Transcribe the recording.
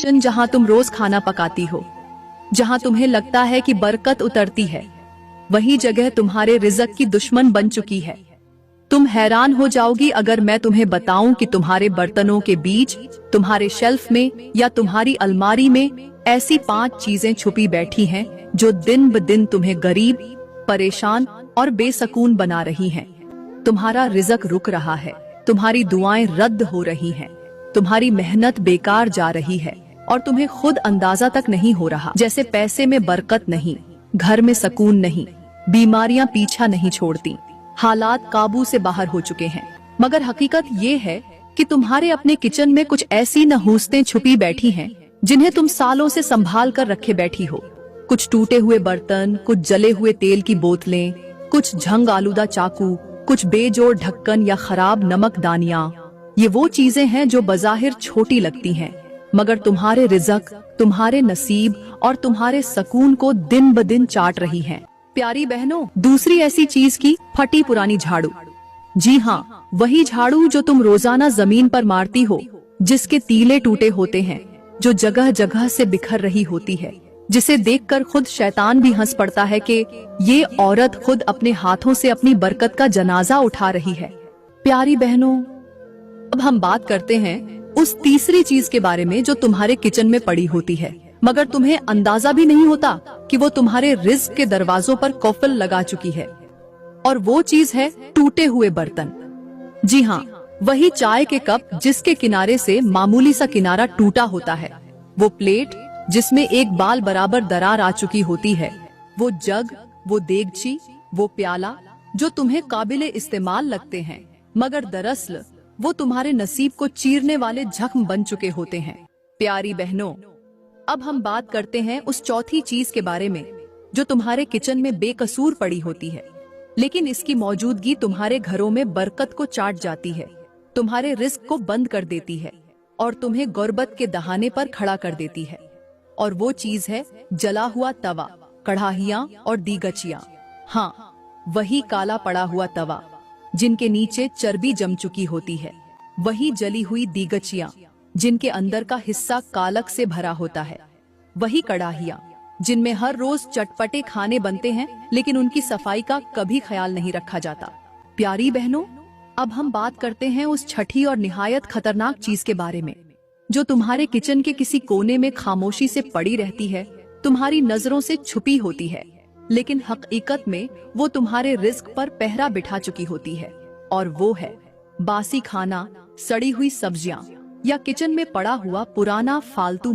Kitchen जहां तुम रोज खाना पकाती हो, जहां तुम्हें लगता है कि बरकत उतरती है, वही जगह तुम्हारे रिज़्क की दुश्मन बन चुकी है। तुम हैरान हो जाओगी अगर मैं तुम्हें बताऊं कि तुम्हारे बर्तनों के बीच, तुम्हारे शेल्फ में या तुम्हारी अलमारी में ऐसी 5 चीजें छुपी बैठी हैं जो दिन ब दिन तुम्हें गरीब, परेशान और बेसकून बना रही हैं। तुम्हारा रिज़्क रुक रहा है, तुम्हारी दुआएं रद्द हो रही हैं, तुम्हारी मेहनत बेकार जा रही है और तुम्हें खुद अंदाजा तक नहीं हो रहा। जैसे पैसे में बरकत नहीं, घर में सुकून नहीं, बीमारियां पीछा नहीं छोड़ती, हालात काबू से बाहर हो चुके हैं। मगर हकीकत ये है कि तुम्हारे अपने किचन में कुछ ऐसी नहूसतें छुपी बैठी हैं जिन्हें तुम सालों से संभाल कर रखे बैठी हो। कुछ टूटे हुए बर्तन, कुछ जले हुए तेल की बोतलें, कुछ झंग आलूदा चाकू, कुछ बेजोड़ ढक्कन या खराब नमकदानियां। ये वो चीजें हैं जो बज़ाहिर छोटी लगती हैं, मगर तुम्हारे रिज़्क, तुम्हारे नसीब और तुम्हारे सुकून को दिन ब दिन चाट रही हैं। प्यारी बहनों, दूसरी ऐसी चीज की फटी पुरानी झाड़ू। जी हाँ, वही झाड़ू जो तुम रोजाना जमीन पर मारती हो, जिसके तीले टूटे होते हैं, जो जगह जगह से बिखर रही होती है, जिसे देखकर खुद शैतान भी हंस पड़ता है कि ये औरत खुद अपने हाथों से अपनी बरकत का जनाजा उठा रही है। प्यारी बहनों, अब हम बात करते हैं उस तीसरी चीज के बारे में जो तुम्हारे किचन में पड़ी होती है, मगर तुम्हें अंदाजा भी नहीं होता कि वो तुम्हारे रिज़्क के दरवाजों पर कौफल लगा चुकी है। और वो चीज है टूटे हुए बर्तन। जी हाँ, वही चाय के कप जिसके किनारे से मामूली सा किनारा टूटा होता है, वो प्लेट जिसमें एक बाल बराबर दरार आ चुकी होती है, वो जग, वो देगची, वो प्याला जो तुम्हें काबिले इस्तेमाल लगते हैं, मगर दरअसल वो तुम्हारे नसीब को चीरने वाले जख्म बन चुके होते हैं। प्यारी बहनों, अब हम बात करते हैं उस चौथी चीज के बारे में जो तुम्हारे किचन में बेकसूर पड़ी होती है, लेकिन इसकी मौजूदगी तुम्हारे घरों में बरकत को चाट जाती है, तुम्हारे रिज़्क को बंद कर देती है और तुम्हें गुर्बत के दहाने पर खड़ा कर देती है। और वो चीज है जला हुआ तवा, कढ़ाहियां और दीगचियां। हाँ, वही काला पड़ा हुआ तवा जिनके नीचे चर्बी जम चुकी होती है, वही जली हुई दीगचियां जिनके अंदर का हिस्सा कालक से भरा होता है, वही कढ़ाहियां जिनमें हर रोज चटपटे खाने बनते हैं लेकिन उनकी सफाई का कभी ख्याल नहीं रखा जाता। प्यारी बहनों, अब हम बात करते हैं उस छठी और निहायत खतरनाक चीज के बारे में जो तुम्हारे किचन के किसी कोने में खामोशी से पड़ी रहती है, तुम्हारी नजरों से छुपी होती है, लेकिन हकीकत में वो तुम्हारे रिज़्क पर पहरा बिठा चुकी होती है। और वो है बासी खाना, सड़ी हुई सब्जियां या किचन में पड़ा हुआ पुराना फालतू